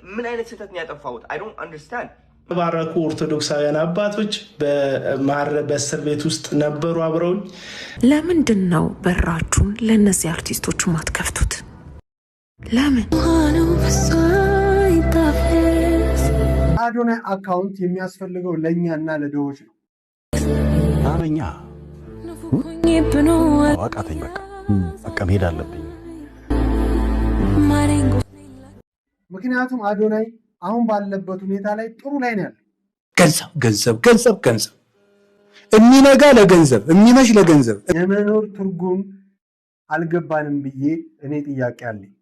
ምን አይነት ስህተት ነው ያጠፋሁት? I don't understand። ባረኩ ኦርቶዶክሳውያን አባቶች በእስር ቤት ውስጥ ነበሩ አብረውኝ። ለምንድን ነው በራችሁን ለእነዚህ አርቲስቶች ማትከፍቱት? ለምን? አዶናይ አካውንት የሚያስፈልገው ለእኛና ለድሆች ነው። አበኛ አቃተኝ። በቃ መሄድ አለብኝ። ምክንያቱም አዶናይ አሁን ባለበት ሁኔታ ላይ ጥሩ ላይ ነው ያለው። ገንዘብ የሚነጋ ለገንዘብ የሚመሽ ለገንዘብ የመኖር ትርጉም አልገባንም ብዬ እኔ ጥያቄ አለኝ።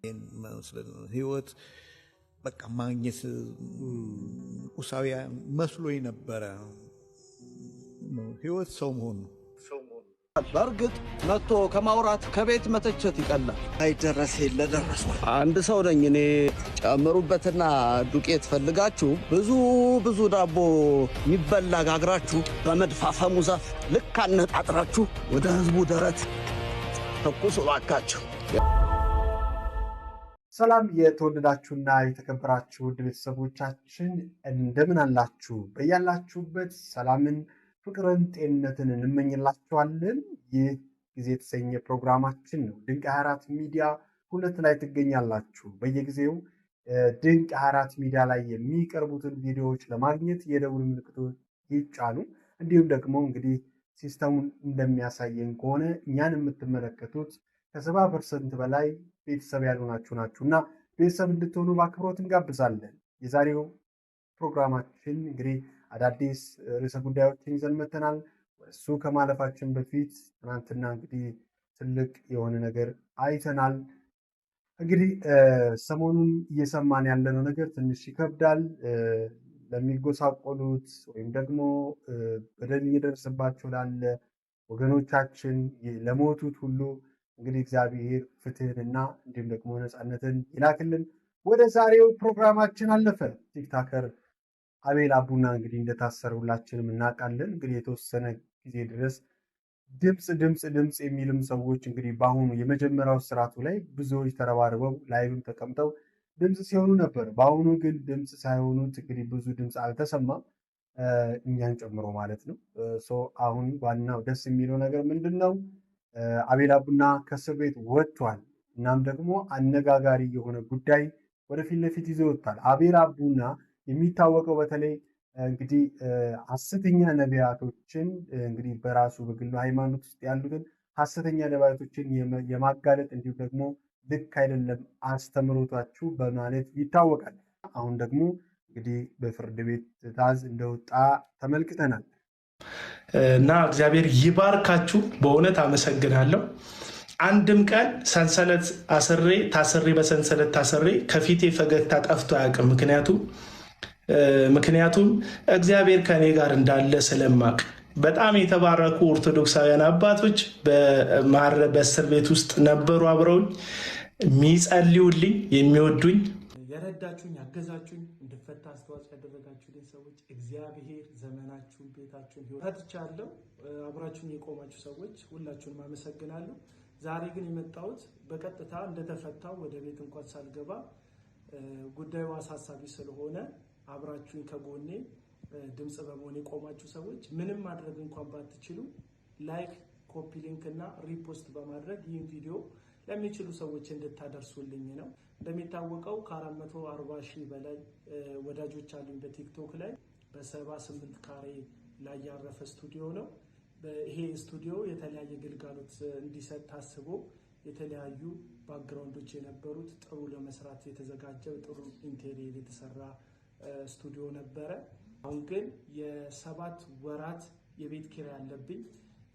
ህይወት በቃ ማግኘት ቁሳዊ መስሎኝ ነበረ። ህይወት ሰው መሆን ነው። በእርግጥ መጥቶ ከማውራት ከቤት መተቸት ይቀላል። አይደረስ ለደረስ አንድ ሰው ነኝ እኔ። ጨምሩበትና ዱቄት ፈልጋችሁ ብዙ ዳቦ የሚበላ ጋግራችሁ በመድፋፈሙ ዛፍ ልክ አነጣጥራችሁ ወደ ህዝቡ ደረት ተኩሱ ባካችሁ። ሰላም የተወደዳችሁና የተከበራችሁ ውድ ቤተሰቦቻችን እንደምን አላችሁ? በያላችሁበት ሰላምን፣ ፍቅርን፣ ጤንነትን እንመኝላችኋለን። ይህ ጊዜ የተሰኘ ፕሮግራማችን ነው። ድንቅ 24 ሚዲያ 2 ላይ ትገኛላችሁ። በየጊዜው ድንቅ 24 ሚዲያ ላይ የሚቀርቡትን ቪዲዮዎች ለማግኘት የደውል ምልክቶች ይጫኑ። እንዲሁም ደግሞ እንግዲህ ሲስተሙን እንደሚያሳየን ከሆነ እኛን የምትመለከቱት ከ70% በላይ ቤተሰብ ያልሆናችሁ ናችሁና ቤተሰብ እንድትሆኑ በአክብሮት እንጋብዛለን። የዛሬው ፕሮግራማችን እንግዲህ አዳዲስ ርዕሰ ጉዳዮችን ይዘን መጥተናል። እሱ ከማለፋችን በፊት ትናንትና እንግዲህ ትልቅ የሆነ ነገር አይተናል። እንግዲህ ሰሞኑን እየሰማን ያለነው ነገር ትንሽ ይከብዳል። ለሚጎሳቆሉት ወይም ደግሞ በደል እየደረሰባቸው ላለ ወገኖቻችን፣ ለሞቱት ሁሉ እንግዲህ እግዚአብሔር ፍትህንና እንዲሁም ደግሞ ነፃነትን ይላክልን። ወደ ዛሬው ፕሮግራማችን አለፈ። ቲክታከር አቤል አቡና እንግዲህ እንደታሰረ ሁላችንም እናውቃለን። እንግዲህ የተወሰነ ጊዜ ድረስ ድምፅ የሚልም ሰዎች እንግዲህ በአሁኑ የመጀመሪያው ስርዓቱ ላይ ብዙዎች ተረባርበው ላይቭም ተቀምጠው ድምፅ ሲሆኑ ነበር። በአሁኑ ግን ድምፅ ሳይሆኑት እንግዲህ ብዙ ድምፅ አልተሰማም፣ እኛን ጨምሮ ማለት ነው። አሁን ዋናው ደስ የሚለው ነገር ምንድን ነው? አቤል አቡና ከእስር ቤት ወጥቷል። እናም ደግሞ አነጋጋሪ የሆነ ጉዳይ ወደፊት ለፊት ይዞ ወጥቷል። አቤል አቡና የሚታወቀው በተለይ እንግዲህ ሐሰተኛ ነቢያቶችን እንግዲህ በራሱ በግሉ ሃይማኖት ውስጥ ያሉትን ሐሰተኛ ነቢያቶችን የማጋለጥ እንዲሁም ደግሞ ልክ አይደለም አስተምሮታችሁ በማለት ይታወቃል። አሁን ደግሞ እንግዲህ በፍርድ ቤት ትዕዛዝ እንደወጣ ተመልክተናል። እና እግዚአብሔር ይባርካችሁ። በእውነት አመሰግናለሁ። አንድም ቀን ሰንሰለት ታስሬ በሰንሰለት ታስሬ ከፊቴ ፈገግታ ጠፍቶ አያውቅም። ምክንያቱም እግዚአብሔር ከኔ ጋር እንዳለ ስለማቅ። በጣም የተባረኩ ኦርቶዶክሳውያን አባቶች በእስር ቤት ውስጥ ነበሩ አብረውኝ የሚጸልዩልኝ፣ የሚወዱኝ፣ የረዳችሁኝ፣ ያገዛችሁኝ፣ እንድፈታ አስተዋጽኦ ያደረጋችሁልኝ ሰዎች እግዚአብሔር ዘመናችሁን፣ ቤታችሁን ፈትቻለሁ። አብራችሁን የቆማችሁ ሰዎች ሁላችሁንም አመሰግናለሁ። ዛሬ ግን የመጣሁት በቀጥታ እንደተፈታው ወደ ቤት እንኳን ሳልገባ ጉዳዩ አሳሳቢ ስለሆነ አብራችሁኝ ከጎኔ ድምፅ በመሆን የቆማችሁ ሰዎች ምንም ማድረግ እንኳን ባትችሉ ላይክ፣ ኮፒ ሊንክ እና ሪፖስት በማድረግ ይህን ቪዲዮ ለሚችሉ ሰዎች እንድታደርሱልኝ ነው። እንደሚታወቀው ከ440 ሺህ በላይ ወዳጆች አሉኝ በቲክቶክ ላይ። በ78 ካሬ ላይ ያረፈ ስቱዲዮ ነው። ይሄ ስቱዲዮ የተለያየ ግልጋሎት እንዲሰጥ ታስቦ የተለያዩ ባክግራውንዶች የነበሩት ጥሩ ለመስራት የተዘጋጀ ጥሩ ኢንቴሪየር የተሰራ ስቱዲዮ ነበረ። አሁን ግን የ7 ወራት የቤት ኪራይ አለብኝ።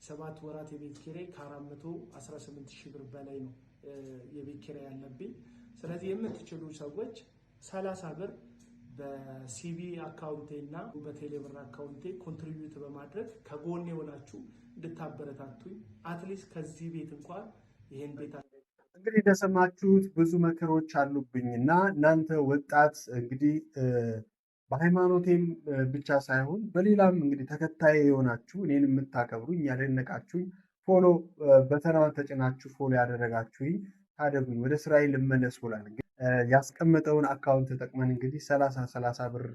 7 ወራት የቤት ኪራይ ከ418 ሺህ ብር በላይ ነው የቤት ኪራይ ያለብኝ። ስለዚህ የምትችሉ ሰዎች 30 ብር በሲቢ አካውንቴ እና በቴሌብር አካውንቴ ኮንትሪቢዩት በማድረግ ከጎኔ ሆናችሁ እንድታበረታቱኝ አትሊስት ከዚህ ቤት እንኳን ይሄን ቤት እንግዲህ እንደሰማችሁት ብዙ መከሮች አሉብኝና እናንተ ወጣት እንግዲህ በሃይማኖቴም ብቻ ሳይሆን በሌላም እንግዲህ ተከታይ የሆናችሁ እኔን የምታከብሩኝ ያደነቃችሁኝ ፎሎ በተናን ተጭናችሁ ፎሎ ያደረጋችሁኝ ታደጉኝ ወደ እስራኤል ልመለስ ብሏል። ያስቀመጠውን አካውንት ተጠቅመን እንግዲህ 30 ብር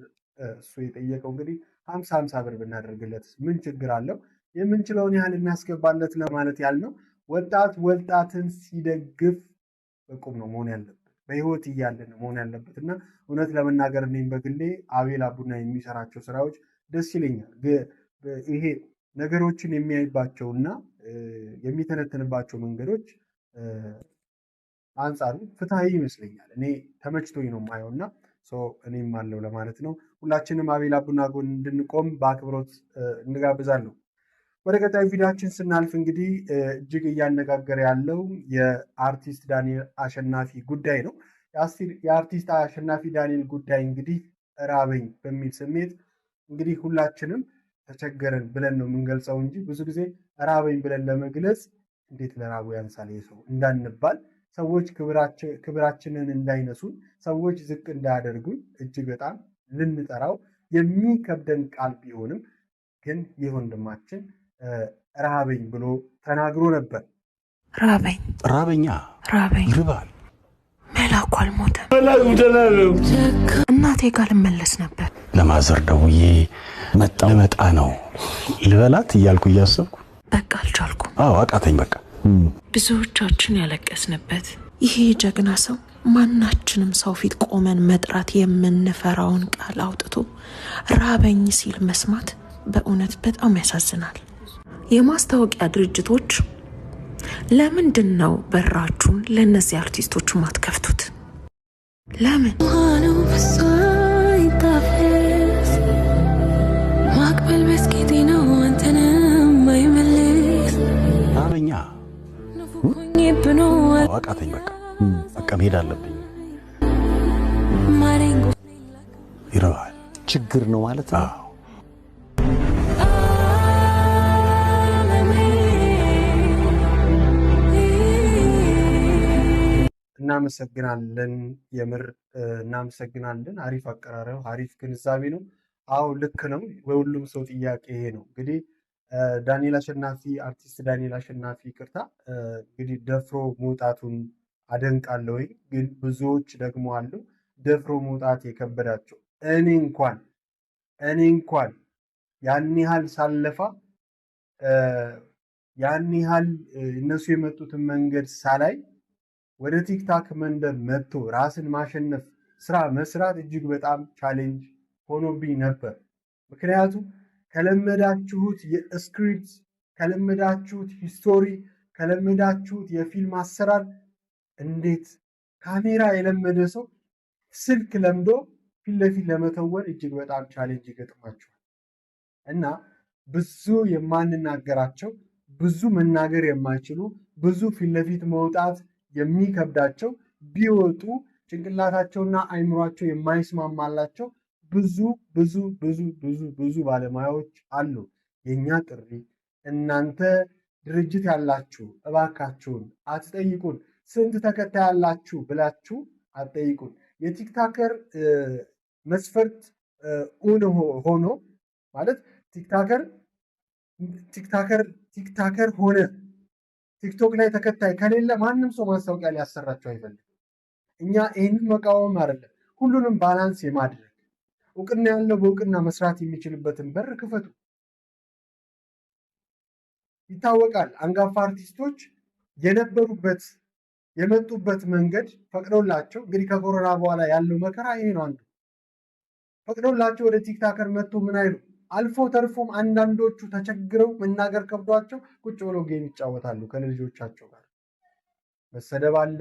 እሱ የጠየቀው እንግዲህ 50 ብር ብናደርግለት ምን ችግር አለው? የምንችለውን ያህል እናስገባለት ለማለት ያልነው። ወጣት ወጣትን ሲደግፍ በቁም ነው መሆን ያለበት፣ በህይወት እያለ ነው መሆን ያለበት እና እውነት ለመናገር እኔም በግሌ አቤል አቡና የሚሰራቸው ስራዎች ደስ ይለኛል። ይሄ ነገሮችን የሚያይባቸውና የሚተነትንባቸው መንገዶች አንጻሩ ፍትሐዊ ይመስለኛል። እኔ ተመችቶኝ ነው የማየው እና እኔም አለው ለማለት ነው። ሁላችንም አቤል አቡና ጎን እንድንቆም በአክብሮት እንጋብዛለሁ። ወደ ቀጣዩ ቪዲዮችን ስናልፍ እንግዲህ እጅግ እያነጋገረ ያለው የአርቲስት ዳንኤል አሸናፊ ጉዳይ ነው። የአርቲስት አሸናፊ ዳንኤል ጉዳይ እንግዲህ ራበኝ በሚል ስሜት እንግዲህ ሁላችንም ተቸገረን ብለን ነው የምንገልጸው እንጂ ብዙ ጊዜ ራበኝ ብለን ለመግለጽ እንዴት ለራቡ ያንሳል ሰው እንዳንባል፣ ሰዎች ክብራችንን እንዳይነሱን፣ ሰዎች ዝቅ እንዳያደርጉን እጅግ በጣም ልንጠራው የሚከብደን ቃል ቢሆንም ግን ይህ ወንድማችን ራበኝ ብሎ ተናግሮ ነበር። ራበኝ ራበኛ ራበኝ ይርባል። መላኩ አልሞተም። እናቴ ጋር ልመለስ ነበር። ለማዘር ደውዬ ልመጣ ነው ልበላት እያልኩ እያሰብኩ በቃ አልቻልኩም። አቃተኝ በቃ። ብዙዎቻችን ያለቀስንበት ይሄ ጀግና ሰው ማናችንም ሰው ፊት ቆመን መጥራት የምንፈራውን ቃል አውጥቶ ራበኝ ሲል መስማት በእውነት በጣም ያሳዝናል። የማስታወቂያ ድርጅቶች ለምንድን ነው በራችሁን ለነዚህ አርቲስቶች ማትከፍቱት? ለምን? ማቅበል መስኬቴ ነው አንተንም አይመልስ አበኛ አቃተኝ በቃ መሄድ አለብኝ። ይረባል ችግር ነው ማለት ነው። እናመሰግናለን፣ የምር እናመሰግናለን። አሪፍ አቀራረብ፣ አሪፍ ግንዛቤ ነው። አዎ ልክ ነው። በሁሉም ሰው ጥያቄ ይሄ ነው። እንግዲህ ዳንኤል አሸናፊ አርቲስት ዳንኤል አሸናፊ ይቅርታ እንግዲህ ደፍሮ መውጣቱን አደንቃለሁ። ግን ብዙዎች ደግሞ አሉ ደፍሮ መውጣት የከበዳቸው። እኔ እንኳን ያን ያህል ሳለፋ ያን ያህል እነሱ የመጡትን መንገድ ሳላይ ወደ ቲክታክ መንደር መጥቶ ራስን ማሸነፍ ስራ መስራት እጅግ በጣም ቻሌንጅ ሆኖብኝ ነበር። ምክንያቱም ከለመዳችሁት የስክሪፕት ከለመዳችሁት ሂስቶሪ ከለመዳችሁት የፊልም አሰራር እንዴት ካሜራ የለመደ ሰው ስልክ ለምዶ ፊት ለፊት ለመተወን እጅግ በጣም ቻሌንጅ ይገጥማችኋል እና ብዙ የማንናገራቸው ብዙ መናገር የማይችሉ ብዙ ፊት ለፊት መውጣት የሚከብዳቸው ቢወጡ ጭንቅላታቸውና አይምሯቸው የማይስማማላቸው ብዙ ባለሙያዎች አሉ። የኛ ጥሪ እናንተ ድርጅት ያላችሁ እባካችሁን አትጠይቁን። ስንት ተከታይ ያላችሁ ብላችሁ አትጠይቁን። የቲክታከር መስፈርት ሆኖ ማለት ቲክታከር ሆነ ቲክቶክ ላይ ተከታይ ከሌለ ማንም ሰው ማስታወቂያ ሊያሰራቸው አይፈልግም። እኛ ይህንን መቃወም አይደለም፣ ሁሉንም ባላንስ የማድረግ እውቅና ያለው በእውቅና መስራት የሚችልበትን በር ክፈቱ። ይታወቃል አንጋፋ አርቲስቶች የመጡበት መንገድ ፈቅዶላቸው እንግዲህ ከኮሮና በኋላ ያለው መከራ ይሄ ነው። አንዱ ፈቅዶላቸው ወደ ቲክታከር መጥቶ ምን አይሉ አልፎ ተርፎም አንዳንዶቹ ተቸግረው መናገር ከብዷቸው ቁጭ ብለው ጌም ይጫወታሉ ከልጆቻቸው ጋር። መሰደብ አለ፣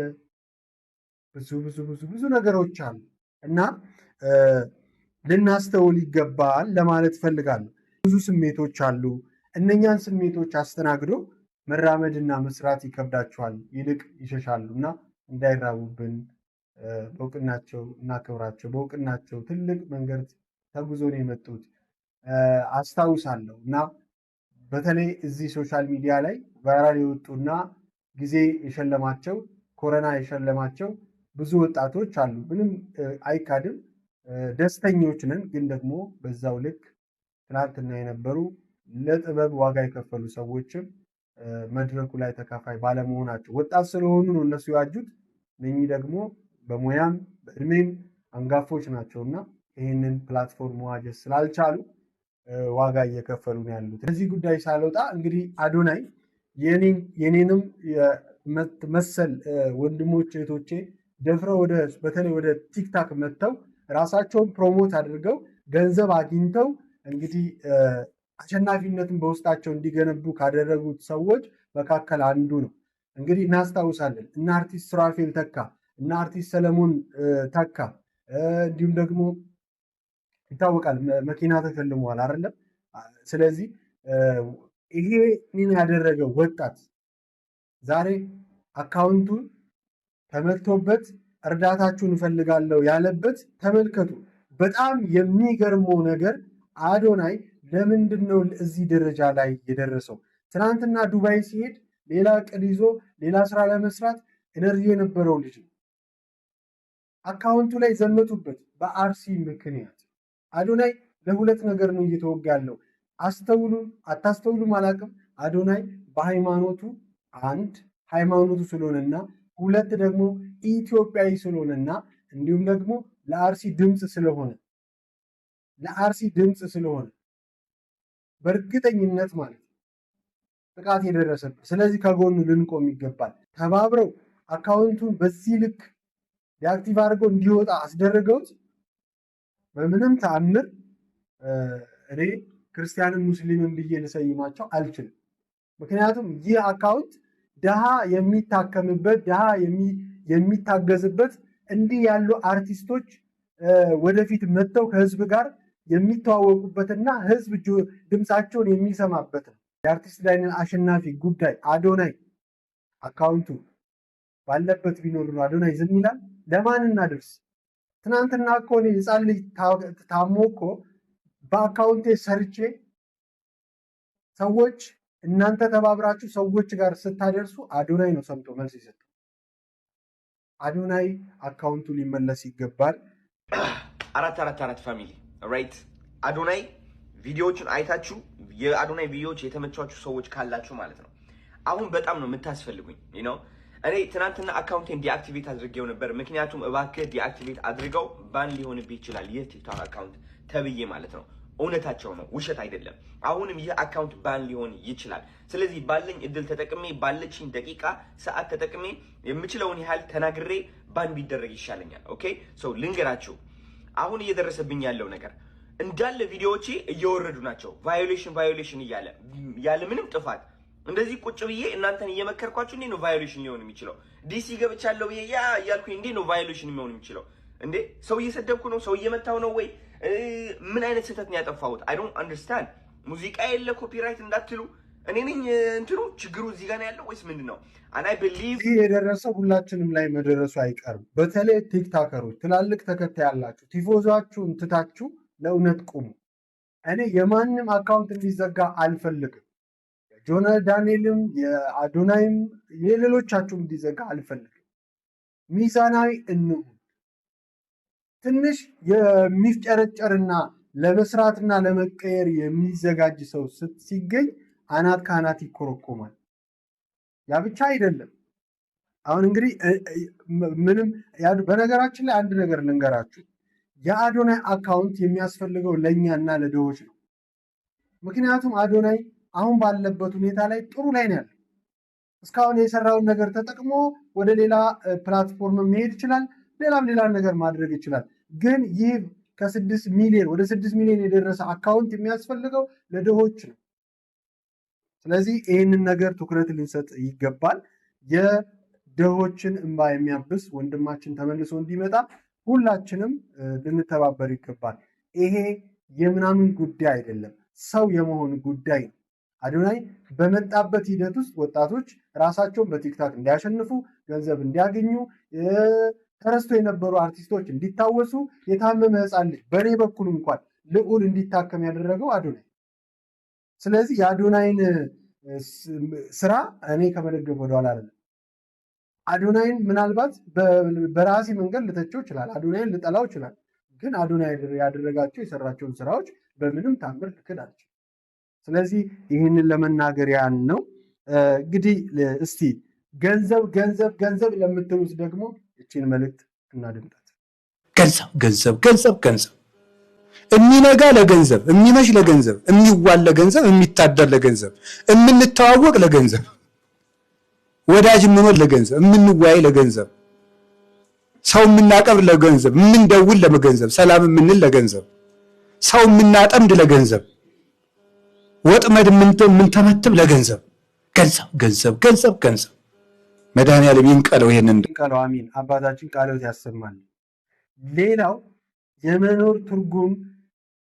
ብዙ ነገሮች አሉ እና ልናስተውል ይገባል ለማለት ፈልጋለሁ። ብዙ ስሜቶች አሉ። እነኛን ስሜቶች አስተናግዶ መራመድና መስራት ይከብዳቸዋል፣ ይልቅ ይሸሻሉ እና እንዳይራቡብን በእውቅናቸው እናክብራቸው። በእውቅናቸው ትልቅ መንገድ ተጉዞ ነው የመጡት አስታውሳለሁ እና በተለይ እዚህ ሶሻል ሚዲያ ላይ ቫይራል የወጡና ጊዜ የሸለማቸው ኮሮና የሸለማቸው ብዙ ወጣቶች አሉ። ምንም አይካድም፣ ደስተኞች ነን። ግን ደግሞ በዛው ልክ ትናንትና የነበሩ ለጥበብ ዋጋ የከፈሉ ሰዎችም መድረኩ ላይ ተካፋይ ባለመሆናቸው ወጣት ስለሆኑ ነው እነሱ ያጁት። እነኚህ ደግሞ በሙያም በእድሜም አንጋፎች ናቸውና ይህንን ፕላትፎርም መዋጀት ስላልቻሉ ዋጋ እየከፈሉ ነው ያሉት። እዚህ ጉዳይ ሳልወጣ እንግዲህ አዶናይ የኔንም መሰል ወንድሞች እህቶቼ ደፍረው በተለይ ወደ ቲክታክ መጥተው ራሳቸውን ፕሮሞት አድርገው ገንዘብ አግኝተው እንግዲህ አሸናፊነትን በውስጣቸው እንዲገነቡ ካደረጉት ሰዎች መካከል አንዱ ነው። እንግዲህ እናስታውሳለን እና አርቲስት ሱራፌል ተካ እና አርቲስት ሰለሞን ተካ እንዲሁም ደግሞ ይታወቃል መኪና ተሸልመዋል አይደለም። ስለዚህ ይሄን ያደረገው ወጣት ዛሬ አካውንቱን ተመልቶበት እርዳታችሁን እፈልጋለሁ ያለበት ተመልከቱ። በጣም የሚገርመው ነገር አዶናይ ለምንድን ነው እዚህ ደረጃ ላይ የደረሰው? ትናንትና ዱባይ ሲሄድ ሌላ ዕቅድ ይዞ ሌላ ስራ ለመስራት ኤነርጂ የነበረው ልጅ ነው። አካውንቱ ላይ ዘመቱበት በአርሲ ምክንያት። አዶናይ ለሁለት ነገር ነው እየተወጋ ያለው። አታስተውሉም አላውቅም። አዶናይ በሃይማኖቱ አንድ ሃይማኖቱ ስለሆነና ሁለት ደግሞ ኢትዮጵያዊ ስለሆነና እንዲሁም ደግሞ ለአርሲ ድምፅ ስለሆነ በእርግጠኝነት ማለት ጥቃት የደረሰበት። ስለዚህ ከጎኑ ልንቆም ይገባል። ተባብረው አካውንቱን በዚህ ልክ ዲአክቲቭ አድርገው እንዲወጣ አስደረገውት በምንም ተአምር እኔ ክርስቲያንን ሙስሊምን ብዬ ልሰይማቸው አልችልም። ምክንያቱም ይህ አካውንት ድሃ የሚታከምበት ድሃ የሚታገዝበት እንዲህ ያሉ አርቲስቶች ወደፊት መጥተው ከህዝብ ጋር የሚተዋወቁበትና ህዝብ ድምፃቸውን የሚሰማበት ነው። የአርቲስት ዳንኤል አሸናፊ ጉዳይ አዶናይ አካውንቱ ባለበት ቢኖር ነው አዶናይ ዝም ይላል? ለማን እናድርስ? ትናንትና እኮ እኔ ህፃን ልጅ ታሞ እኮ በአካውንቴ ሰርቼ ሰዎች እናንተ ተባብራችሁ ሰዎች ጋር ስታደርሱ አዶናይ ነው ሰምቶ መልስ ይሰጣል። አዶናይ አካውንቱ ሊመለስ ይገባል። 444 ፋሚሊ ራይት። አዶናይ ቪዲዮዎችን አይታችሁ የአዶናይ ቪዲዮዎች የተመቻችሁ ሰዎች ካላችሁ ማለት ነው አሁን በጣም ነው የምታስፈልጉኝ ነው። እኔ ትናንትና አካውንቴን ዲአክቲቬት አድርጌው ነበር። ምክንያቱም እባክህ ዲአክቲቬት አድርገው ባን ሊሆንብህ ይችላል ይህ ቲክቶክ አካውንት ተብዬ ማለት ነው። እውነታቸው ነው፣ ውሸት አይደለም። አሁንም ይህ አካውንት ባን ሊሆን ይችላል። ስለዚህ ባለኝ እድል ተጠቅሜ ባለችኝ ደቂቃ ሰዓት ተጠቅሜ የምችለውን ያህል ተናግሬ ባን ቢደረግ ይሻለኛል። ኦኬ ሶ ልንገራችሁ አሁን እየደረሰብኝ ያለው ነገር እንዳለ ቪዲዮዎቼ እየወረዱ ናቸው። ቫዮሌሽን እያለ ያለ ምንም ጥፋት እንደዚህ ቁጭ ብዬ እናንተን እየመከርኳችሁ እንዴ ነው ቫዮሌሽን ሊሆን የሚችለው? ዲሲ ገብቻለሁ ብዬ እያልኩኝ እንዴ ነው ቫዮሌሽን ሊሆን የሚችለው? እንዴ ሰው እየሰደብኩ ነው? ሰው እየመታው ነው ወይ? ምን አይነት ስህተት ነው ያጠፋሁት? አይ ዶንት አንደርስታንድ። ሙዚቃ የለ ኮፒራይት እንዳትሉ እኔ ነኝ እንትኑ ችግሩ እዚህ ጋር ነው ያለው ወይስ ምንድነው? and I believe ይሄ የደረሰው ሁላችንም ላይ መደረሱ አይቀርም። በተለይ ቲክታከሮች ትላልቅ ተከታይ ያላችሁ ቲፎዛችሁን ትታችሁ ለእውነት ቁሙ። እኔ የማንም አካውንት እንዲዘጋ አልፈልግም። ጆና ዳንኤልም የአዶናይም የሌሎቻችሁም እንዲዘጋ አልፈልግም። ሚዛናዊ እንሁን። ትንሽ የሚፍጨረጨርና ለመስራትና ለመቀየር የሚዘጋጅ ሰው ሲገኝ አናት ከአናት ይኮረኮማል። ያ ብቻ አይደለም። አሁን እንግዲህ ምንም በነገራችን ላይ አንድ ነገር ልንገራችሁ። የአዶናይ አካውንት የሚያስፈልገው ለእኛና ለድሆች ነው። ምክንያቱም አዶናይ አሁን ባለበት ሁኔታ ላይ ጥሩ ላይ ነው ያለው። እስካሁን የሰራውን ነገር ተጠቅሞ ወደ ሌላ ፕላትፎርም መሄድ ይችላል። ሌላ ነገር ማድረግ ይችላል። ግን ይህ ከ6 ሚሊዮን ወደ 6 ሚሊዮን የደረሰ አካውንት የሚያስፈልገው ለድሆች ነው። ስለዚህ ይህንን ነገር ትኩረት ልንሰጥ ይገባል። የድሆችን እንባ የሚያብስ ወንድማችን ተመልሶ እንዲመጣ ሁላችንም ልንተባበር ይገባል። ይሄ የምናምን ጉዳይ አይደለም፣ ሰው የመሆን ጉዳይ ነው። አዶናይ በመጣበት ሂደት ውስጥ ወጣቶች ራሳቸውን በቲክታክ እንዲያሸንፉ፣ ገንዘብ እንዲያገኙ፣ ተረስቶ የነበሩ አርቲስቶች እንዲታወሱ፣ የታመመ ሕፃን ልጅ በእኔ በኩል እንኳን ልዑል እንዲታከም ያደረገው አዶናይ። ስለዚህ የአዶናይን ስራ እኔ ከመደገፍ ወደኋላ አይደለም። አዶናይን ምናልባት በራሴ መንገድ ልተቸው ይችላል፣ አዶናይን ልጠላው ይችላል። ግን አዶናይ ያደረጋቸው የሰራቸውን ስራዎች በምንም ታምር ልክድ አልችልም። ስለዚህ ይህንን ለመናገር ያን ነው። እንግዲህ እስቲ ገንዘብ ለምትሉት ደግሞ እቺን መልእክት እናድምጣት። ገንዘብ ገንዘብ ገንዘብ ገንዘብ የሚነጋ ለገንዘብ፣ የሚመሽ ለገንዘብ፣ የሚዋል ለገንዘብ፣ የሚታደር ለገንዘብ፣ የምንተዋወቅ ለገንዘብ፣ ወዳጅ የምንሆን ለገንዘብ፣ የምንወያይ ለገንዘብ፣ ሰው የምናቀብር ለገንዘብ፣ የምንደውል ለገንዘብ፣ ሰላም የምንል ለገንዘብ፣ ሰው የምናጠምድ ለገንዘብ፣ ወጥመድ የምንተመትብ ለገንዘብ። ገንዘብ ገንዘብ ገንዘብ ገንዘብ። መድኃኒዓለም ይንቀለው ይሄንን ይንቀለው። አሚን። አባታችን ቃልዎት ያሰማል። ሌላው የመኖር ትርጉም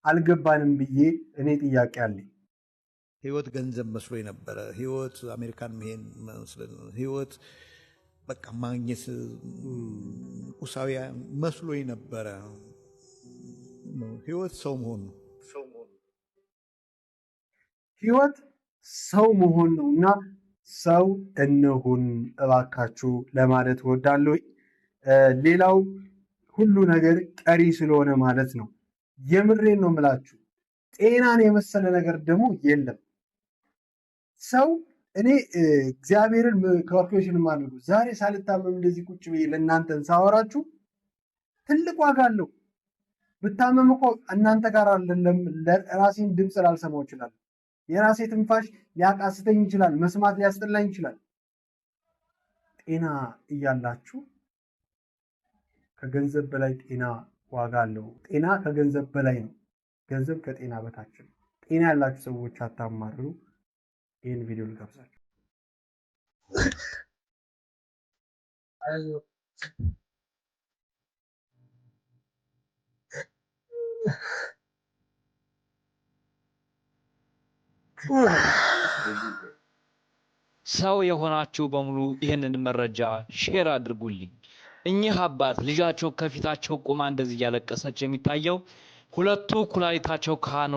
አልገባንም ብዬ እኔ ጥያቄ አለኝ። ህይወት ገንዘብ መስሎ ነበረ። ህይወት አሜሪካን መሄድ ህይወት በቃ ማግኘት ቁሳዊ መስሎ ነበረ። ህይወት ሰው መሆን ነው። ህይወት ሰው መሆን ነው እና ሰው እንሁን እባካችሁ ለማለት እወዳለሁ። ሌላው ሁሉ ነገር ቀሪ ስለሆነ ማለት ነው። የምሬን ነው የምላችሁ። ጤናን የመሰለ ነገር ደግሞ የለም። ሰው እኔ እግዚአብሔርን ካልኩሌሽን ማድረጉ ዛሬ ሳልታመም እንደዚህ ቁጭ ብዬ ለእናንተን ሳወራችሁ ትልቅ ዋጋ አለው። ብታመም እኮ እናንተ ጋር አይደለም፣ ራሴን ድምፅ ላልሰማው ይችላል። የራሴ ትንፋሽ ሊያቃስተኝ ይችላል። መስማት ሊያስጠላኝ ይችላል። ጤና እያላችሁ ከገንዘብ በላይ ጤና ዋጋ አለው። ጤና ከገንዘብ በላይ ነው። ገንዘብ ከጤና በታች ነው። ጤና ያላችሁ ሰዎች አታማርሩ። ይህን ቪዲዮ ልጋብዛችሁ። ሰው የሆናችሁ በሙሉ ይህንን መረጃ ሼር አድርጉልኝ። እኚህ አባት ልጃቸው ከፊታቸው ቆማ እንደዚህ እያለቀሰች የሚታየው ሁለቱ ኩላሊታቸው ካህኑ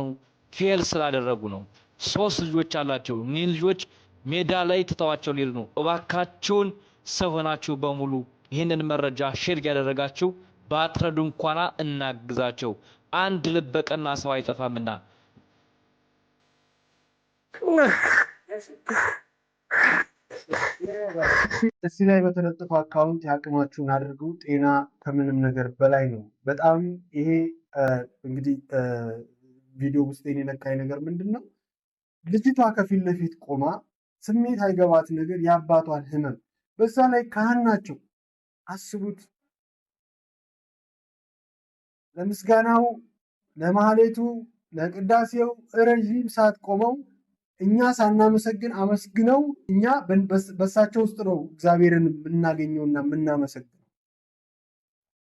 ፌል ስላደረጉ ነው። 3 ልጆች አላቸው። እኚህ ልጆች ሜዳ ላይ ትተዋቸው ሊሄዱ ነው። እባካችሁን ሰው ሆናችሁ በሙሉ ይህንን መረጃ ሼር ያደረጋችሁ ባትረዱ እንኳን እናግዛቸው። አንድ ልበቀና ሰው አይጠፋምና። እዚህ ላይ በተለጠፈው አካውንት የአቅማችሁን አድርጉ። ጤና ከምንም ነገር በላይ ነው። በጣም ይሄ እንግዲህ ቪዲዮ ውስጥ የነካኝ ነገር ምንድን ነው? ልጅቷ ከፊት ለፊት ቆማ ስሜት አይገባት ነገር የአባቷን ህመም፣ በዛ ላይ ካህን ናቸው። አስቡት። ለምስጋናው፣ ለማህሌቱ፣ ለቅዳሴው ረዥም ሰዓት ቆመው እኛ ሳናመሰግን አመስግነው እኛ በሳቸው ውስጥ ነው እግዚአብሔርን የምናገኘውና የምናመሰግነው።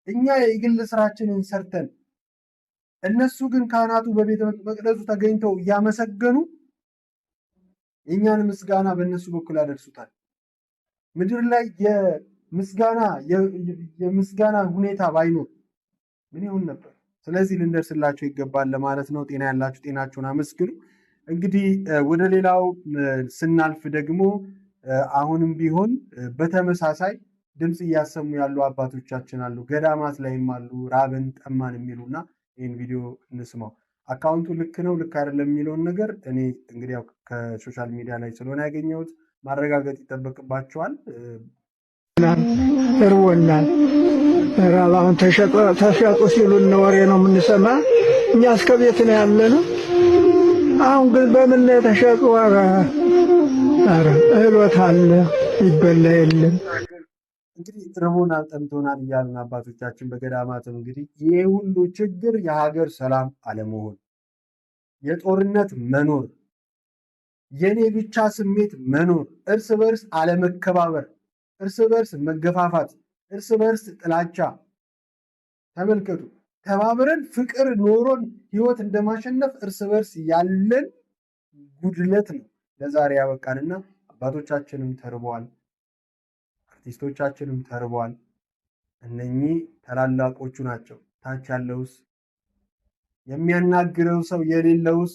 እኛ የግል ስራችንን ሰርተን እነሱ ግን ካህናቱ በቤተ መቅደሱ ተገኝተው እያመሰገኑ የእኛን ምስጋና በእነሱ በኩል ያደርሱታል። ምድር ላይ የምስጋና ሁኔታ ባይኖር ምን ይሆን ነበር? ስለዚህ ልንደርስላቸው ይገባል ለማለት ነው። ጤና ያላችሁ ጤናችሁን አመስግኑ። እንግዲህ ወደ ሌላው ስናልፍ ደግሞ አሁንም ቢሆን በተመሳሳይ ድምፅ እያሰሙ ያሉ አባቶቻችን አሉ። ገዳማት ላይም አሉ ራብን ጠማን የሚሉና ይህን ቪዲዮ እንስማው። አካውንቱ ልክ ነው ልክ አይደለም የሚለውን ነገር እኔ እንግዲህ ያው ከሶሻል ሚዲያ ላይ ስለሆነ ያገኘሁት ማረጋገጥ ይጠበቅባቸዋል። እርቦናል፣ ራብ አሁን ተሸጡ ሲሉን ወሬ ነው የምንሰማ። እኛ እስከ ቤት ነው ያለነው። አሁን ግን በምን የተሸጡ? ኧረ እህሎት አለ ይበላ የለም። እንግዲህ ርቦናል ጠምቶናል እያሉን አባቶቻችን በገዳማትም እንግዲህ ይህ ሁሉ ችግር የሀገር ሰላም አለመሆን፣ የጦርነት መኖር፣ የኔ ብቻ ስሜት መኖር፣ እርስ በርስ አለመከባበር፣ እርስ በርስ መገፋፋት፣ እርስ በርስ ጥላቻ። ተመልከቱ። ተባብረን ፍቅር ኖሮን ህይወት እንደማሸነፍ እርስ በርስ ያለን ጉድለት ነው ለዛሬ ያበቃንና አባቶቻችንም ተርበዋል፣ አርቲስቶቻችንም ተርበዋል። እነኚህ ታላላቆቹ ናቸው። ታች ያለውስ የሚያናግረው ሰው የሌለውስ፣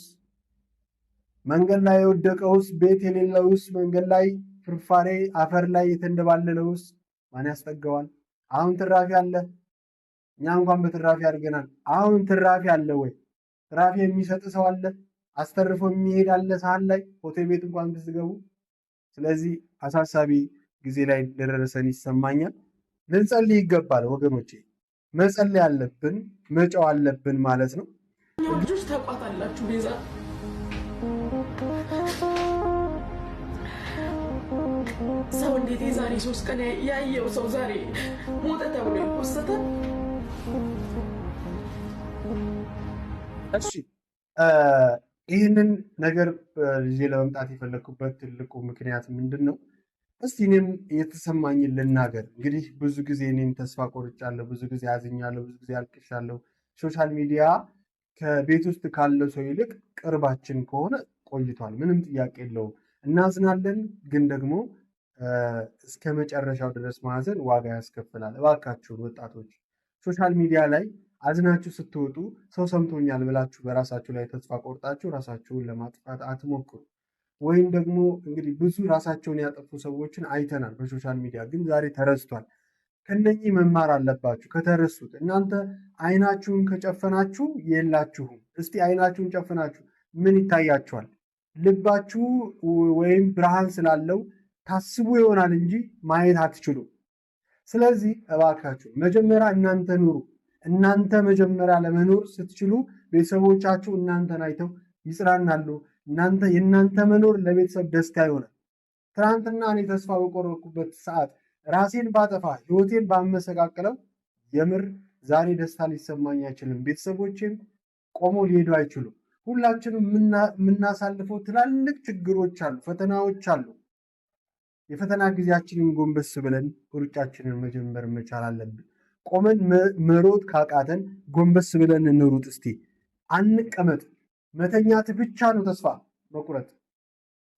መንገድ ላይ የወደቀውስ፣ ቤት የሌለውስ፣ መንገድ ላይ ፍርፋሬ አፈር ላይ የተንደባለለውስ ማን ያስጠጋዋል? አሁን ትራፊ አለ። እኛ እንኳን በትራፊ አድርገናል። አሁን ትራፊ አለ ወይ? ትራፊ የሚሰጥ ሰው አለ? አስተርፎ የሚሄድ አለ? ሳህን ላይ ሆቴል ቤት እንኳን ብትገቡ። ስለዚህ አሳሳቢ ጊዜ ላይ እንደደረሰን ይሰማኛል። ልንጸልይ ይገባል ወገኖቼ። መጸለይ አለብን፣ መጫው አለብን ማለት ነው። ልጆች ታውቋታላችሁ ቤዛ ሰው እንዴት የዛሬ 3 ቀን ያየው ሰው ዛሬ ሞተ ተብሎ ይወሰዳል? እሺ ይህንን ነገር ይዤ ለመምጣት የፈለኩበት ትልቁ ምክንያት ምንድን ነው? እስቲ እኔም የተሰማኝን ልናገር። እንግዲህ ብዙ ጊዜ እኔም ተስፋ ቆርጫለሁ፣ ብዙ ጊዜ አዝኛለሁ፣ ብዙ ጊዜ አልቅሻለሁ። ሶሻል ሚዲያ ከቤት ውስጥ ካለው ሰው ይልቅ ቅርባችን ከሆነ ቆይቷል፣ ምንም ጥያቄ የለውም። እናዝናለን፣ ግን ደግሞ እስከ መጨረሻው ድረስ ማዘን ዋጋ ያስከፍላል። እባካችሁን ወጣቶች ሶሻል ሚዲያ ላይ አዝናችሁ ስትወጡ ሰው ሰምቶኛል ብላችሁ በራሳችሁ ላይ ተስፋ ቆርጣችሁ ራሳችሁን ለማጥፋት አትሞክሩ። ወይም ደግሞ እንግዲህ ብዙ ራሳቸውን ያጠፉ ሰዎችን አይተናል በሶሻል ሚዲያ፣ ግን ዛሬ ተረስቷል። ከነኚህ መማር አለባችሁ። ከተረሱት እናንተ አይናችሁን ከጨፈናችሁ የላችሁም። እስቲ አይናችሁን ጨፍናችሁ ምን ይታያችኋል? ልባችሁ ወይም ብርሃን ስላለው ታስቡ ይሆናል እንጂ ማየት አትችሉም። ስለዚህ እባካችሁ መጀመሪያ እናንተ ኑሩ። እናንተ መጀመሪያ ለመኖር ስትችሉ ቤተሰቦቻችሁ እናንተን አይተው ይጽናናሉ። የእናንተ መኖር ለቤተሰብ ደስታ ይሆናል። ትናንትና እኔ ተስፋ በቆረኩበት ሰዓት ራሴን ባጠፋ ህይወቴን ባመሰቃቅለው የምር ዛሬ ደስታ ሊሰማኝ አይችልም። ቤተሰቦቼም ቆሞ ሊሄዱ አይችሉም። ሁላችንም የምናሳልፈው ትላልቅ ችግሮች አሉ፣ ፈተናዎች አሉ። የፈተና ጊዜያችንን ጎንበስ ብለን ሩጫችንን መጀመር መቻል አለብን። ቆመን መሮጥ ካቃተን ጎንበስ ብለን እንሩጥ። እስቲ አንቀመጥ። መተኛት ብቻ ነው ተስፋ መቁረጥ።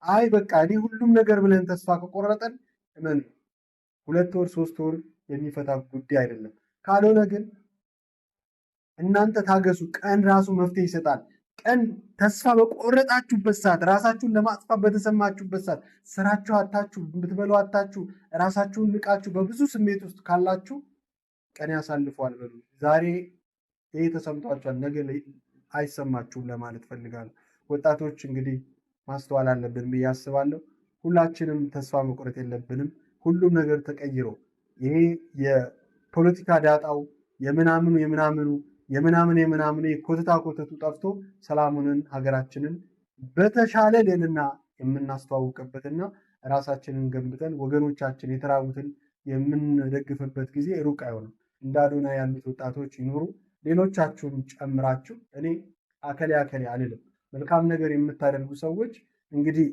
አይ በቃ እኔ ሁሉም ነገር ብለን ተስፋ ከቆረጠን እመኑ 2 ወር 3 ወር የሚፈታ ጉዳይ አይደለም። ካልሆነ ግን እናንተ ታገሱ። ቀን ራሱ መፍትሄ ይሰጣል። ቀን ተስፋ በቆረጣችሁበት ሰዓት፣ ራሳችሁን ለማጥፋት በተሰማችሁበት ሰዓት፣ ስራችሁ አታችሁ፣ ብትበሉ አታችሁ፣ ራሳችሁን ንቃችሁ በብዙ ስሜት ውስጥ ካላችሁ ቀን ያሳልፈዋል በሉ። ዛሬ ይሄ ተሰምቷችኋል፣ ነገ አይሰማችሁም ለማለት ፈልጋለሁ። ወጣቶች እንግዲህ ማስተዋል አለብን ብዬ አስባለሁ። ሁላችንም ተስፋ መቁረጥ የለብንም። ሁሉም ነገር ተቀይሮ ይሄ የፖለቲካ ዳጣው የምናምኑ የኮተታ ኮተቱ ጠፍቶ ሰላሙንን ሀገራችንን በተሻለ ልዕልና የምናስተዋውቅበትና ራሳችንን ገንብተን ወገኖቻችን የተራቡትን የምንደግፍበት ጊዜ ሩቅ አይሆንም። እንደ አዶናይ ያሉት ወጣቶች ይኖሩ፣ ሌሎቻችሁም ጨምራችሁ። እኔ አከሌ አልልም። መልካም ነገር የምታደርጉ ሰዎች እንግዲህ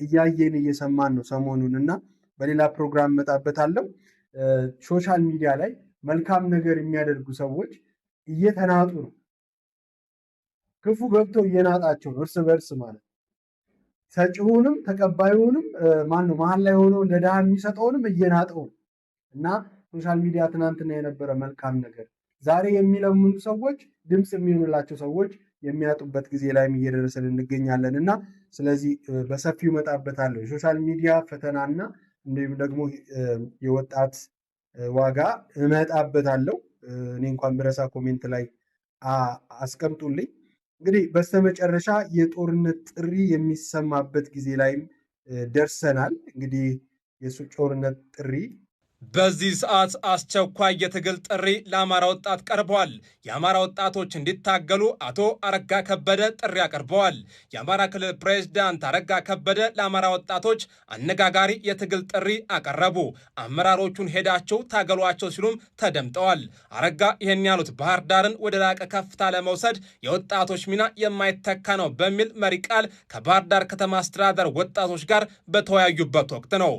እያየን እየሰማን ነው ሰሞኑን እና በሌላ ፕሮግራም እመጣበታለሁ። ሶሻል ሚዲያ ላይ መልካም ነገር የሚያደርጉ ሰዎች እየተናጡ ነው። ክፉ ገብቶ እየናጣቸው ነው፣ እርስ በርስ ማለት ሰጪውንም ተቀባዩንም መሀል ላይ ሆኖ ለድሃ የሚሰጠውንም እየናጠው ነው እና ሶሻል ሚዲያ ትናንትና የነበረ መልካም ነገር ዛሬ የሚለምኑ ሰዎች ድምፅ የሚሆንላቸው ሰዎች የሚያጡበት ጊዜ ላይም እየደረሰን እንገኛለን እና ስለዚህ በሰፊው እመጣበታለሁ። የሶሻል ሚዲያ ፈተናና እንዲሁም ደግሞ የወጣት ዋጋ እመጣበታለሁ። እኔ እንኳን ብረሳ ኮሜንት ላይ አስቀምጡልኝ። እንግዲህ በስተመጨረሻ የጦርነት ጥሪ የሚሰማበት ጊዜ ላይም ደርሰናል። እንግዲህ የጦርነት ጥሪ በዚህ ሰዓት አስቸኳይ የትግል ጥሪ ለአማራ ወጣት ቀርበዋል። የአማራ ወጣቶች እንዲታገሉ አቶ አረጋ ከበደ ጥሪ አቅርበዋል። የአማራ ክልል ፕሬዝዳንት አረጋ ከበደ ለአማራ ወጣቶች አነጋጋሪ የትግል ጥሪ አቀረቡ። አመራሮቹን ሄዳቸው ታገሏቸው ሲሉም ተደምጠዋል። አረጋ ይህን ያሉት ባህር ዳርን ወደ ላቀ ከፍታ ለመውሰድ የወጣቶች ሚና የማይተካ ነው በሚል መሪ ቃል ከባህር ዳር ከተማ አስተዳደር ወጣቶች ጋር በተወያዩበት ወቅት ነው።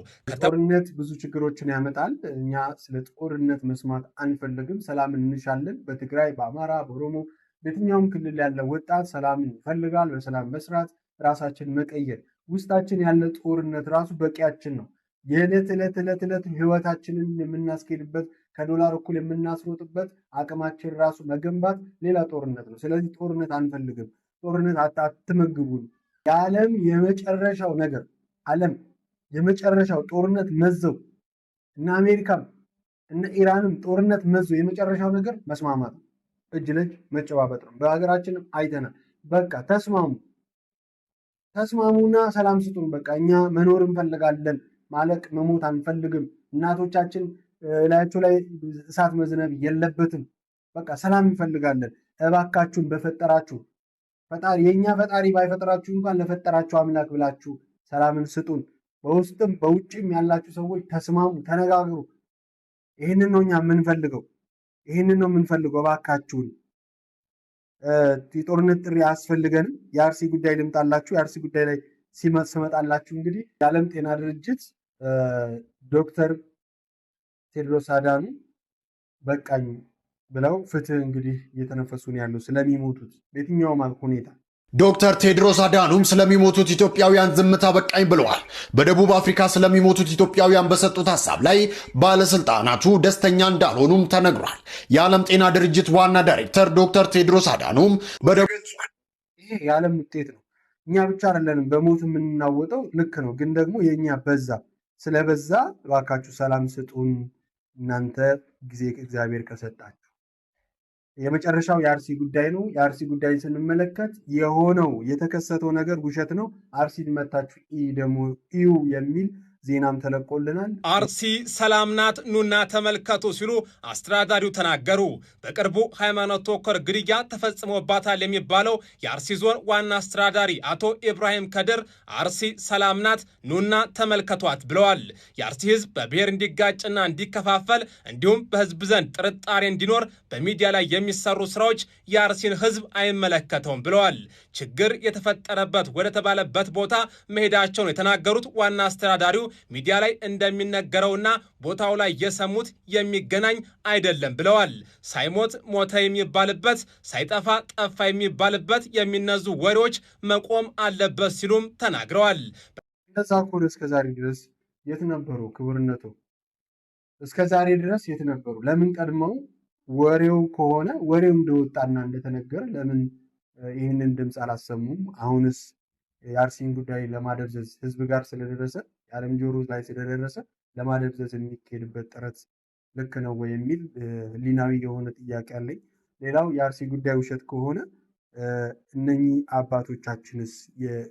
ጦርነት ብዙ ችግሮችን ያመጣል። እኛ ስለ ጦርነት መስማት አንፈልግም። ሰላም እንሻለን። በትግራይ፣ በአማራ፣ በኦሮሞ በየትኛውም ክልል ያለ ወጣት ሰላምን ይፈልጋል። በሰላም መስራት፣ ራሳችን መቀየር። ውስጣችን ያለ ጦርነት ራሱ በቂያችን ነው። የዕለት ዕለት ህይወታችንን የምናስኬድበት ከዶላር እኩል የምናስሮጥበት አቅማችን ራሱ መገንባት ሌላ ጦርነት ነው። ስለዚህ ጦርነት አንፈልግም። ጦርነት አትመግቡን። የዓለም የመጨረሻው ነገር የመጨረሻው ጦርነት መዘው እነ አሜሪካም እነ ኢራንም ጦርነት መዞ የመጨረሻው ነገር መስማማት ነው። እጅ ለእጅ መጨባበጥ ነው። በሀገራችንም አይተናል። በቃ ተስማሙና ሰላም ስጡን። በቃ እኛ መኖር እንፈልጋለን። ማለቅ መሞት አንፈልግም። እናቶቻችን ላያቸው ላይ እሳት መዝነብ የለበትም። በቃ ሰላም እንፈልጋለን። እባካችሁን በፈጠራችሁ ፈጣሪ የኛ ፈጣሪ ባይፈጠራችሁ እንኳን ለፈጠራችሁ አምላክ ብላችሁ ሰላምን ስጡን። በውስጥም በውጭም ያላችሁ ሰዎች ተስማሙ፣ ተነጋግሩ። ይህንን ነው እኛ የምንፈልገው። ይህንን ነው የምንፈልገው። እባካችሁን የጦርነት ጥሪ አያስፈልገንም። የአርሲ ጉዳይ ልምጣላችሁ። የአርሲ ጉዳይ ላይ ስመጣላችሁ እንግዲህ የዓለም ጤና ድርጅት ዶክተር ቴድሮስ አዳኖም በቃኝ ብለው ፍትህ እንግዲህ እየተነፈሱ ነው ያለው ስለሚሞቱት በየትኛውም ሁኔታ። ዶክተር ቴድሮስ አዳኖም ስለሚሞቱት ኢትዮጵያውያን ዝምታ በቃኝ ብለዋል። በደቡብ አፍሪካ ስለሚሞቱት ኢትዮጵያውያን በሰጡት ሀሳብ ላይ ባለስልጣናቱ ደስተኛ እንዳልሆኑም ተነግሯል። የዓለም ጤና ድርጅት ዋና ዳይሬክተር ዶክተር ቴድሮስ አዳኖም ይሄ የዓለም ውጤት ነው። እኛ ብቻ አይደለንም በሞት የምንናወጠው፣ ልክ ነው። ግን ደግሞ የእኛ በዛ ስለበዛ እባካችሁ ሰላም ስጡን እናንተ ጊዜ እግዚአብሔር ከሰጣችሁ። የመጨረሻው የአርሲ ጉዳይ ነው። የአርሲ ጉዳይ ስንመለከት የሆነው የተከሰተው ነገር ውሸት ነው። አርሲን መታችሁ ደግሞ እዩ የሚል ዜናም ተለቆልናል። አርሲ ሰላም ናት ኑና ተመልከቱ ሲሉ አስተዳዳሪው ተናገሩ። በቅርቡ ሃይማኖት ተኮር ግድያ ተፈጽሞባታል የሚባለው የአርሲ ዞን ዋና አስተዳዳሪ አቶ ኢብራሂም ከድር አርሲ ሰላም ናት ኑና ተመልከቷት ብለዋል። የአርሲ ህዝብ በብሔር እንዲጋጭና እንዲከፋፈል እንዲሁም በህዝብ ዘንድ ጥርጣሬ እንዲኖር በሚዲያ ላይ የሚሰሩ ስራዎች የአርሲን ህዝብ አይመለከተውም ብለዋል። ችግር የተፈጠረበት ወደ ተባለበት ቦታ መሄዳቸውን የተናገሩት ዋና አስተዳዳሪው ሚዲያ ላይ እንደሚነገረውና ቦታው ላይ የሰሙት የሚገናኝ አይደለም ብለዋል። ሳይሞት ሞተ የሚባልበት፣ ሳይጠፋ ጠፋ የሚባልበት የሚነዙ ወሬዎች መቆም አለበት ሲሉም ተናግረዋል። እንደዛ እኮ እስከዛሬ ድረስ የት ነበሩ ክቡርነቱ? እስከዛሬ ድረስ የት ነበሩ? ለምን ቀድመው ወሬው ከሆነ ወሬው እንደወጣና እንደተነገረ ለምን ይህንን ድምፅ አላሰሙም? አሁንስ የአርሲን ጉዳይ ለማደብዘዝ ህዝብ ጋር ስለደረሰ የዓለም ጆሮ ላይ ስለደረሰ ለማደብዘዝ የሚካሄድበት ጥረት ልክ ነው ወይ የሚል ህሊናዊ የሆነ ጥያቄ አለኝ። ሌላው የአርሲ ጉዳይ ውሸት ከሆነ እነኚህ አባቶቻችንስ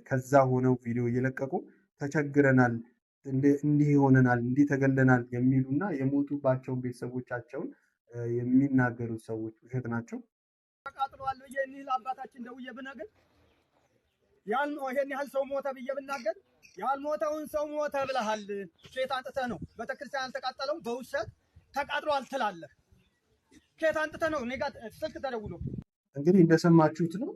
ከዛ ሆነው ቪዲዮ እየለቀቁ ተቸግረናል፣ እንዲህ ሆነናል፣ እንዲህ ተገለናል የሚሉና የሞቱባቸውን ቤተሰቦቻቸውን የሚናገሩት ሰዎች ውሸት ናቸው። ተቃጥሏል ብዬ እኒህ አባታችን ደውዬ ብነግር ይሄን ያህል ሰው ሞተ ብዬ ብናገር ያልሞተውን ሰው ሞተ ብለሃል፣ ኬት አንጥተህ ነው ቤተክርስቲያን ያልተቃጠለው በውሸት ተቃጥሏል ትላለህ? ኬት አንጥተህ ነው? እኔ ጋር ስልክ ተደውሎ እንግዲህ እንደሰማችሁት ነው።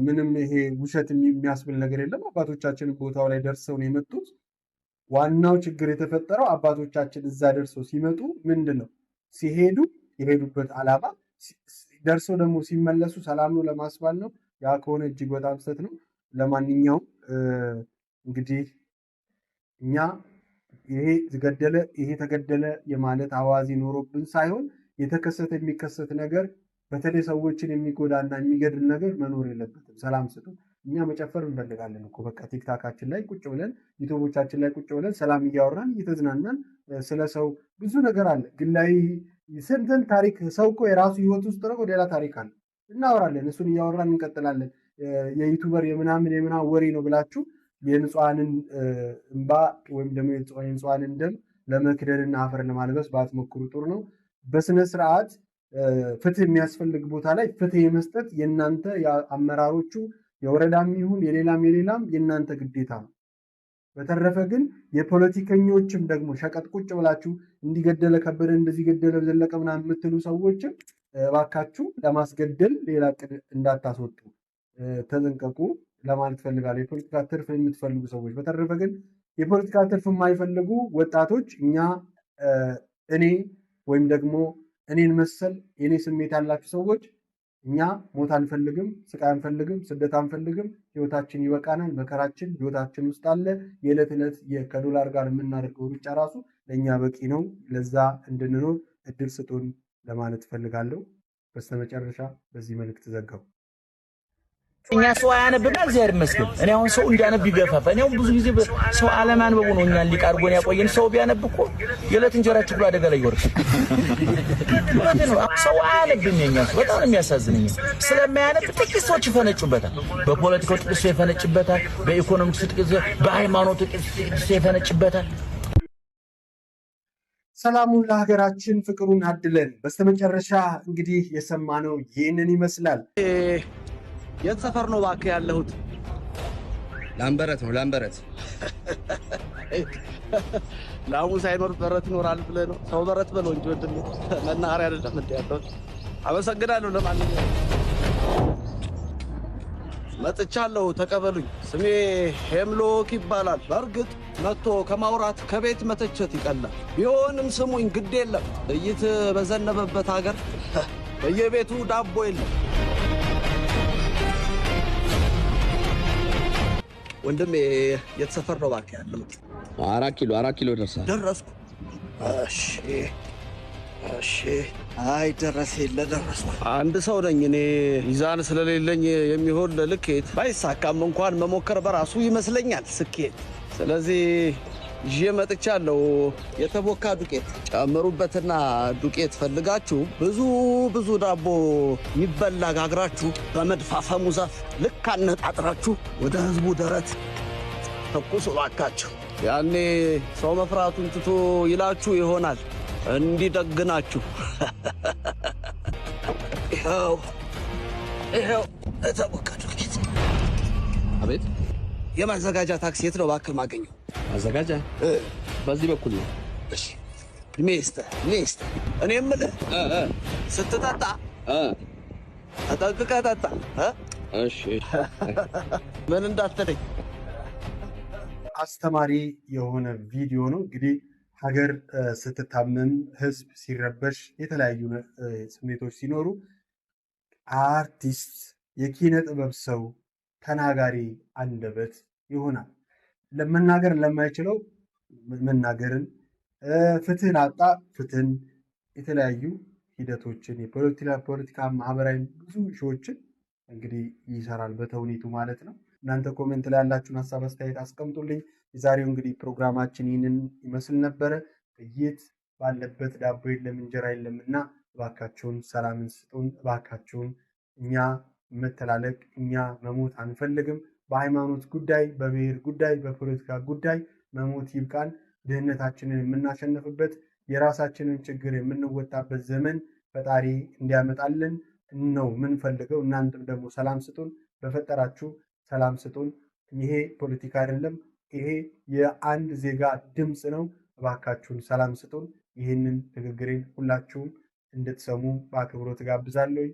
ምንም ይሄ ውሸት የሚያስብል ነገር የለም። አባቶቻችን ቦታው ላይ ደርሰው ነው የመጡት። ዋናው ችግር የተፈጠረው አባቶቻችን እዛ ደርሰው ሲመጡ ምንድን ነው ሲሄዱ የሄዱበት ዓላማ ደርሰው ደግሞ ሲመለሱ ሰላም ነው ለማስባል ነው። ያ ከሆነ እጅግ በጣም ስህተት ነው። ለማንኛውም እንግዲህ እኛ ይሄ ተገደለ ይሄ ተገደለ የማለት አዋዚ ኖሮብን ሳይሆን የተከሰተ የሚከሰት ነገር በተለይ ሰዎችን የሚጎዳና የሚገድል ነገር መኖር የለበትም። ሰላም ስጡ። እኛ መጨፈር እንፈልጋለን እኮ በቃ ቲክታካችን ላይ ቁጭ ብለን ዩቲዩቦቻችን ላይ ቁጭ ብለን ሰላም እያወራን እየተዝናናን ስለ ሰው ብዙ ነገር አለ። ግላዊ ስንትን ታሪክ ሰው እኮ የራሱ ህይወት ውስጥ ነው ሌላ ታሪክ አለ እናወራለን። እሱን እያወራን እንቀጥላለን። የዩቲዩበር የምናምን ወሬ ነው ብላችሁ የንጹሃንን እንባ ወይም ደግሞ የንጹሃንን ደም ለመክደንና አፈር ለማልበስ ባትሞክሩ ጥሩ ነው። በስነ ስርዓት ፍትህ የሚያስፈልግ ቦታ ላይ ፍትህ የመስጠት የእናንተ አመራሮቹ የወረዳም ይሁን የሌላም የእናንተ ግዴታ ነው። በተረፈ ግን የፖለቲከኞችም ደግሞ ሸቀጥ ቁጭ ብላችሁ እንዲገደለ ከበደ እንደዚህ ገደለ ዘለቀ ምናምን የምትሉ ሰዎችም እባካችሁ ለማስገደል ሌላ ዕቅድ እንዳታስወጡ ተጠንቀቁ ለማለት ፈልጋለሁ። የፖለቲካ ትርፍ የምትፈልጉ ሰዎች። በተረፈ ግን የፖለቲካ ትርፍ የማይፈልጉ ወጣቶች እኔ ወይም ደግሞ እኔን መሰል የኔ ስሜት ያላችሁ ሰዎች እኛ ሞት አንፈልግም፣ ስቃይ አንፈልግም፣ ስደት አንፈልግም። ህይወታችን ይበቃናል። መከራችን ህይወታችን ውስጥ አለ። የዕለት ዕለት ከዶላር ጋር የምናደርገው ሩጫ ራሱ ለእኛ በቂ ነው። ለዛ እንድንኖር እድል ስጡን ለማለት ፈልጋለሁ። በስተመጨረሻ በዚህ መልእክት ዘጋው። እኛ ሰው አያነብም እግዚአብሔር ይመስገን። እኔ አሁን ሰው እንዲያነብ ይገፋፋ። እኔ አሁን ብዙ ጊዜ ሰው አለማንበቡ ነው እኛን ሊቃርጎን ያቆየን። ሰው ቢያነብ እኮ የዕለት እንጀራችን ሁሉ አደጋ ላይ ይወርዳል። ሰው አያነብም። የኛ ሰው በጣም የሚያሳዝነኝ ስለማያነብ ጥቂት ሰዎች ይፈነጩበታል። በፖለቲካው ጥቂት ሰው ይፈነጭበታል። በኢኮኖሚክስ ጥቂት፣ በሃይማኖቱ ጥቂት ሰው ይፈነጭበታል። ሰላሙን ለሀገራችን ፍቅሩን አድለን። በስተመጨረሻ እንግዲህ የሰማነው ይህንን ይመስላል። የት ሰፈር ነው እባክህ ያለሁት? ላምበረት ነው ላምበረት። ላሙ ሳይኖር በረት ይኖራል ብለህ ነው? ሰው በረት በለው እንጂ ወንድም መናኸሪያ አይደለም እንደ ያለሁት። አመሰግናለሁ። ለማንኛውም መጥቻለሁ፣ ተቀበሉኝ። ስሜ ሄምሎክ ይባላል። በእርግጥ መጥቶ ከማውራት ከቤት መተቸት ይቀላል። ቢሆንም ስሙኝ፣ ግድ የለም ጥይት በዘነበበት ሀገር በየቤቱ ዳቦ የለም። ወንድሜ የት ሰፈር ነው እባክህ ያለሁት? 4 ኪሎ ደረስኩ። እሺ አይ ደረሴ ለደረስኩ። አንድ ሰው ነኝ እኔ፣ ሚዛን ስለሌለኝ የሚሆን ልኬት ባይሳካም እንኳን መሞከር በራሱ ይመስለኛል ስኬት። ስለዚህ ይዤ መጥቻለሁ። የተቦካ ዱቄት ጨምሩበትና ዱቄት ፈልጋችሁ ብዙ ዳቦ የሚበላ ጋግራችሁ በመድፋፈሙ ዛፍ ልክ አነጣጥራችሁ ወደ ህዝቡ ደረት ተኩሱ እባካችሁ። ያኔ ሰው መፍራቱን ትቶ ይላችሁ ይሆናል እንዲደግናችሁ። ይኸው የተቦካ ዱቄት። አቤት። የማዘጋጃ ታክሲ የት ነው እባክህ ማገኘው? ማዘጋጃ በዚህ በኩል ነው። እሺ ሚስት እኔ የምልህ ስትጠጣ ተጠንቅቀህ ጠጣ። እሺ ምን እንዳትለኝ። አስተማሪ የሆነ ቪዲዮ ነው እንግዲህ። ሀገር ስትታመም፣ ህዝብ ሲረበሽ፣ የተለያዩ ስሜቶች ሲኖሩ አርቲስት፣ የኪነ ጥበብ ሰው፣ ተናጋሪ አንደበት ይሆናል። ለመናገር ለማይችለው መናገርን፣ ፍትህን አጣ ፍትህን፣ የተለያዩ ሂደቶችን የፖለቲካ ማህበራዊ ብዙ ሺዎችን እንግዲህ ይሰራል በተውኔቱ ማለት ነው። እናንተ ኮሜንት ላይ ያላችሁን ሀሳብ አስተያየት አስቀምጡልኝ። የዛሬው እንግዲህ ፕሮግራማችን ይህንን ይመስል ነበረ። ጥይት ባለበት ዳቦ የለም እንጀራ የለም እና እባካችሁን ሰላምን ስጡን። እባካችሁን እኛ መተላለቅ፣ እኛ መሞት አንፈልግም። በሃይማኖት ጉዳይ፣ በብሔር ጉዳይ፣ በፖለቲካ ጉዳይ መሞት ይብቃን። ድህነታችንን የምናሸንፍበት የራሳችንን ችግር የምንወጣበት ዘመን ፈጣሪ እንዲያመጣልን ነው የምንፈልገው። እናንተም ደግሞ ሰላም ስጡን፣ በፈጠራችሁ ሰላም ስጡን። ይሄ ፖለቲካ አይደለም፣ ይሄ የአንድ ዜጋ ድምፅ ነው። እባካችሁን ሰላም ስጡን። ይህንን ንግግሬን ሁላችሁም እንድትሰሙ በአክብሮት ጋብዛለሁ።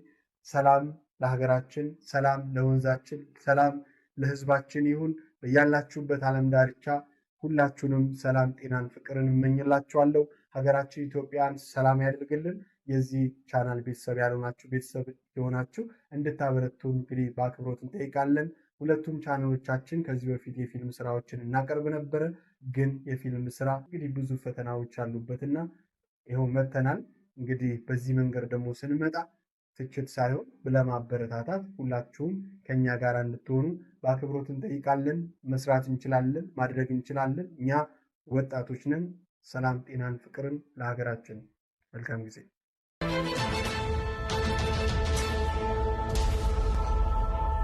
ሰላም ለሀገራችን፣ ሰላም ለወንዛችን፣ ሰላም ለሕዝባችን ይሁን። በያላችሁበት ዓለም ዳርቻ ሁላችሁንም ሰላም፣ ጤናን፣ ፍቅርን እመኝላችኋለሁ። ሀገራችን ኢትዮጵያን ሰላም ያደርግልን። የዚህ ቻናል ቤተሰብ ያልሆናችሁ ቤተሰብ የሆናችሁ እንድታበረቱን እንግዲህ በአክብሮት እንጠይቃለን። ሁለቱም ቻናሎቻችን ከዚህ በፊት የፊልም ስራዎችን እናቀርብ ነበረ። ግን የፊልም ስራ እንግዲህ ብዙ ፈተናዎች አሉበትና ይኸው መተናል። እንግዲህ በዚህ መንገድ ደግሞ ስንመጣ ትችት ሳይሆን ለማበረታታት ሁላችሁም ከኛ ጋር እንድትሆኑ በአክብሮት እንጠይቃለን። መስራት እንችላለን፣ ማድረግ እንችላለን። እኛ ወጣቶች ነን። ሰላም፣ ጤናን፣ ፍቅርን ለሀገራችን። መልካም ጊዜ።